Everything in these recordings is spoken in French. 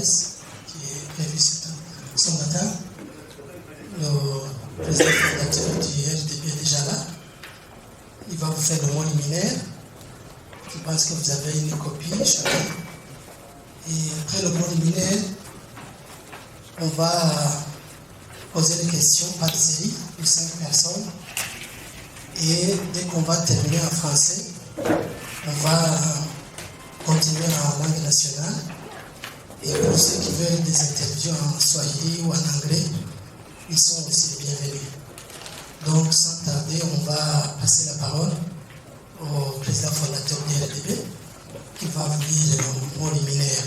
presse qui est prévue ce matin. Le président fondateur du RDB est déjà là. Il va vous faire le mot liminaire. Je pense que vous avez une copie chacun. Et après le mot liminaire, on va poser des questions par série de 5 personnes. Et dès qu'on va terminer en français, on va continuer en langue nationale. Et pour ceux qui veulent des interviews en swahili ou en anglais, ils sont aussi les bienvenus. Donc, sans tarder, on va passer la parole au président fondateur du RDB qui va vous dire le mot liminaire.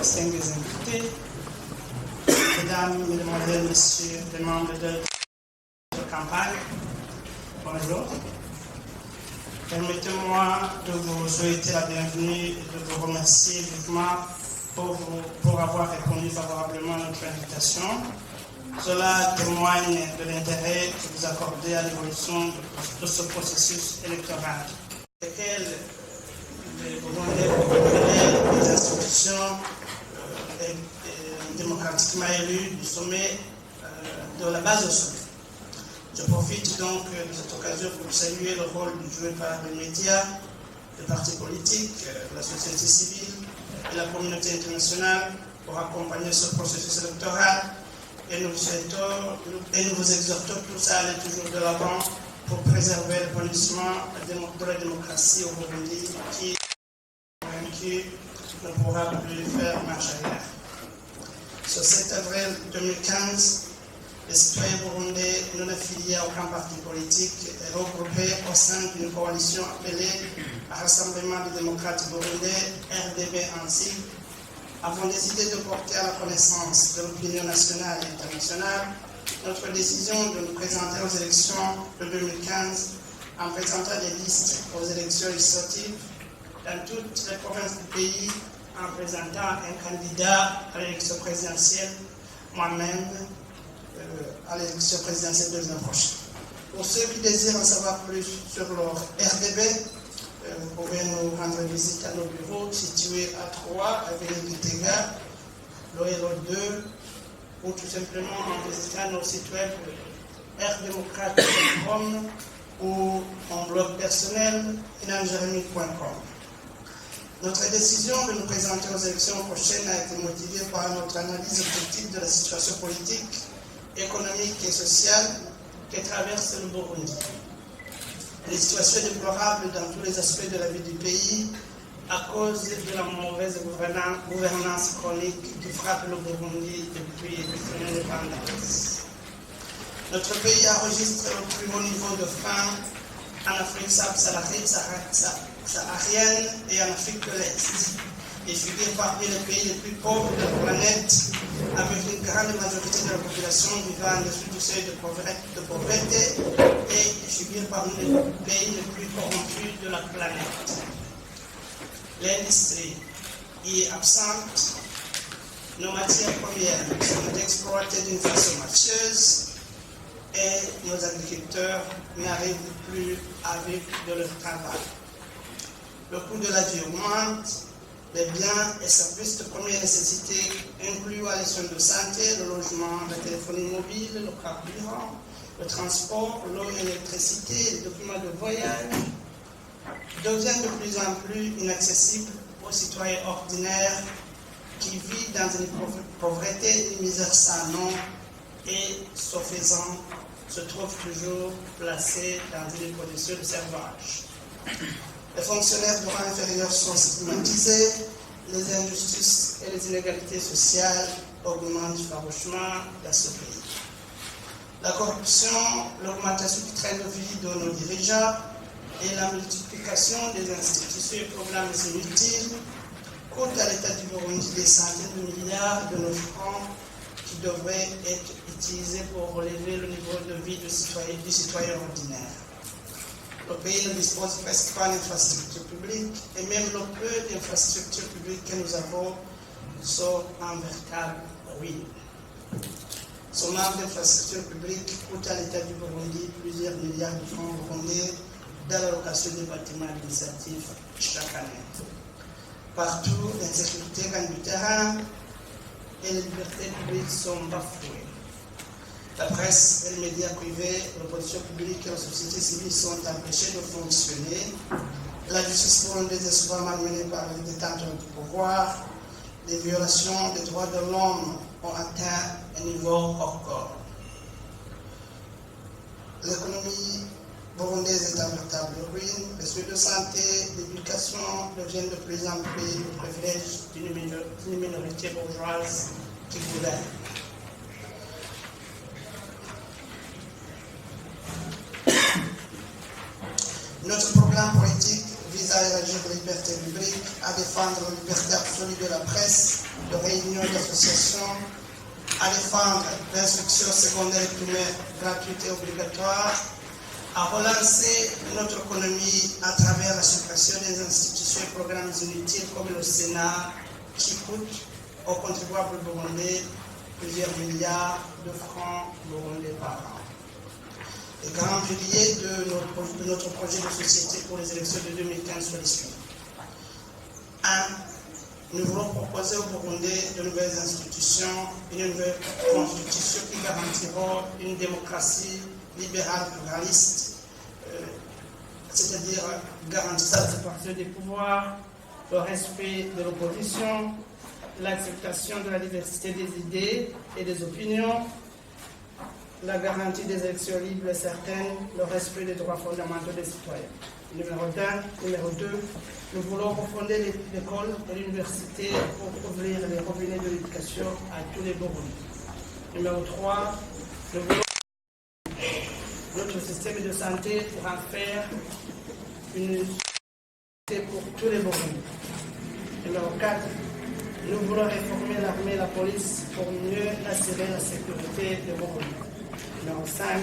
Distingués invités, mesdames, mesdemoiselles, messieurs, les membres de campagne, bonjour. Permettez-moi de vous souhaiter la bienvenue et de vous remercier vivement pour avoir répondu favorablement à notre invitation. Cela témoigne de l'intérêt que vous accordez à l'évolution de ce processus électoral, lequel les Burundais pour les institutions démocratiquement élues du sommet, de la base au sommet. Je profite donc de cette occasion pour saluer le rôle joué par les médias, les partis politiques, la société civile et la communauté internationale pour accompagner ce processus électoral et nous vous exhortons tous à aller toujours de l'avant pour préserver le bannissement de la démocratie au Burundi qui, convaincu, ne pourra plus faire marche arrière. Ce 7 avril 2015, les citoyens burundais non affiliés à aucun parti politique et regroupés au sein d'une coalition appelée Rassemblement des démocrates burundais, RDB ainsi, avons décidé de porter à la connaissance de l'opinion nationale et internationale notre décision de nous présenter aux élections de 2015 en présentant des listes aux élections législatives dans toutes les provinces du pays en présentant un candidat à l'élection présidentielle, moi-même, à l'élection présidentielle de l'an prochain. Pour ceux qui désirent en savoir plus sur leur RDB, vous pouvez nous rendre visite à nos bureaux situés à 3, avenue Gitega, Loyalo 2, ou tout simplement en visitant nos sites web rdemocrate.com ou mon blog personnel inanjeremy.com. Notre décision de nous présenter aux élections prochaines a été motivée par notre analyse objective de la situation politique, économique et sociale qui traverse le Burundi. Les situations déplorables dans tous les aspects de la vie du pays à cause de la mauvaise gouvernance chronique qui frappe le Burundi depuis son indépendance. Notre pays enregistre le plus haut niveau de faim en Afrique saharienne et en Afrique de l'Est. Et figure parmi les pays les plus pauvres de la planète, avec une grande majorité de la population vivant en dessous du seuil de pauvreté, et figure parmi les pays les plus corrompus de la planète. L'industrie y est absente, nos matières premières sont exploitées d'une façon mafieuse, et nos agriculteurs n'arrivent plus à vivre de leur travail. Le coût de la vie augmente. Les biens et services de première nécessité incluant les soins de santé, le logement, la téléphonie mobile, le carburant, le transport, l'eau et l'électricité, les documents de voyage, deviennent de plus en plus inaccessibles aux citoyens ordinaires qui vivent dans une pauvreté, une misère sans nom et, ce faisant, se trouvent toujours placés dans une condition de servage. Les fonctionnaires de rang inférieur sont stigmatisés, les injustices et les inégalités sociales augmentent farouchement dans ce pays. La corruption, l'augmentation du train de vie de nos dirigeants et la multiplication des institutions et programmes inutiles coûtent à l'État du Burundi des centaines de milliards de nos francs qui devraient être utilisés pour relever le niveau de vie du citoyen ordinaire. Le pays ne dispose presque pas d'infrastructures publiques et même le peu d'infrastructures publiques que nous avons sont en véritable ruine. Ce manque d'infrastructures publiques coûte à l'État du Burundi plusieurs milliards de francs burundais dans la location des bâtiments administratifs chaque année. Partout, l'insécurité gagne du terrain et les libertés publiques sont bafouées. La presse et les médias privés, l'opposition publique et la société civile sont empêchés de fonctionner. La justice burundaise est souvent malmenée par les détenteurs du pouvoir. Les violations des droits de l'homme ont atteint un niveau hors corps. L'économie burundaise est en véritable ruine. Les soins de santé, l'éducation deviennent de plus en plus le privilège d'une minorité bourgeoise qui gouverne. Notre programme politique vise à élargir la liberté publique, à défendre la liberté absolue de la presse, de réunion et d'association, à défendre l'instruction secondaire et primaire gratuite et obligatoire, à relancer notre économie à travers la suppression des institutions et programmes inutiles comme le Sénat, qui coûtent aux contribuables burundais plusieurs milliards de francs burundais par an. Le grand pilier de notre projet de société pour les élections de 2015 soit les suivants. 1. Nous voulons proposer aux Burundais de nouvelles institutions, une nouvelle constitution qui garantira une démocratie libérale pluraliste, c'est-à-dire garantissant la séparation des pouvoirs, le respect de l'opposition, l'acceptation de la diversité des idées et des opinions, la garantie des élections libres et certaines, le respect des droits fondamentaux des citoyens. Numéro 2, nous voulons refonder l'école et l'université pour ouvrir les robinets de l'éducation à tous les Burundais. Numéro 3, nous voulons notre système de santé pour en faire une santé pour tous les Burundais. Numéro 4, nous voulons réformer l'armée et la police pour mieux assurer la sécurité des Burundais. Numéro 5,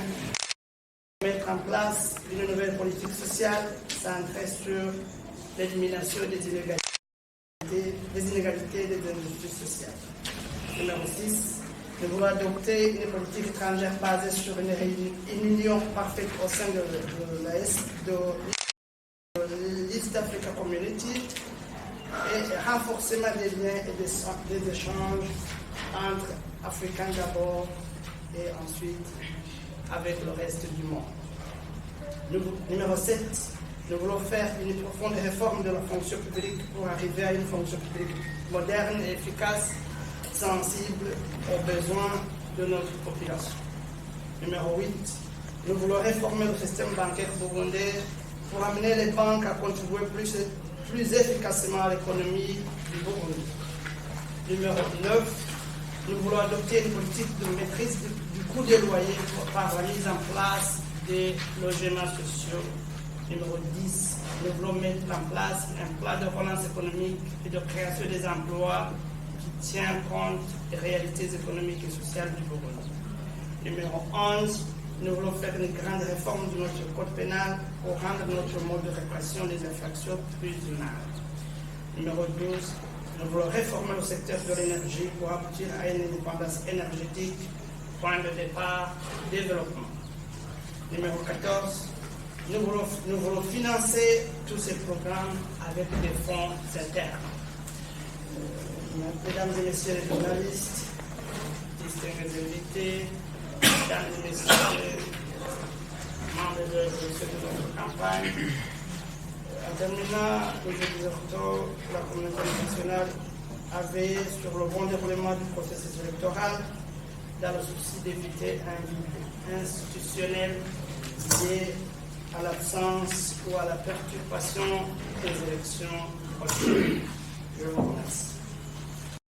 mettre en place une nouvelle politique sociale centrée sur l'élimination des inégalités et des injustices sociales. Numéro 6, nous voulons adopter une politique étrangère basée sur une union parfaite au sein de l'East Africa Community et renforcement des liens et des échanges entre Africains d'abord et ensuite avec le reste du monde. Numéro 7, nous voulons faire une profonde réforme de la fonction publique pour arriver à une fonction publique moderne et efficace, sensible aux besoins de notre population. Numéro 8, nous voulons réformer le système bancaire burundais pour amener les banques à contribuer plus efficacement à l'économie du Burundi. Numéro 9, nous voulons adopter une politique de maîtrise du coût des loyers par la mise en place des logements sociaux. Numéro 10, nous voulons mettre en place un plan de relance économique et de création des emplois qui tient compte des réalités économiques et sociales du Burundi. Numéro 11, nous voulons faire une grande réforme de notre code pénal pour rendre notre mode de répression des infractions plus humain. Numéro 12, nous voulons réformer le secteur de l'énergie pour aboutir à une indépendance énergétique, point de départ, développement. Numéro 14, nous voulons financer tous ces programmes avec des fonds internes. Mesdames et messieurs les journalistes, distingués invités, mesdames et messieurs, membres de notre campagne, en terminant, nous exhortons la communauté internationale à veiller sur le bon déroulement du processus électoral dans le souci d'éviter un vide institutionnel lié à l'absence ou à la perturbation des élections prochaines. Je vous remercie.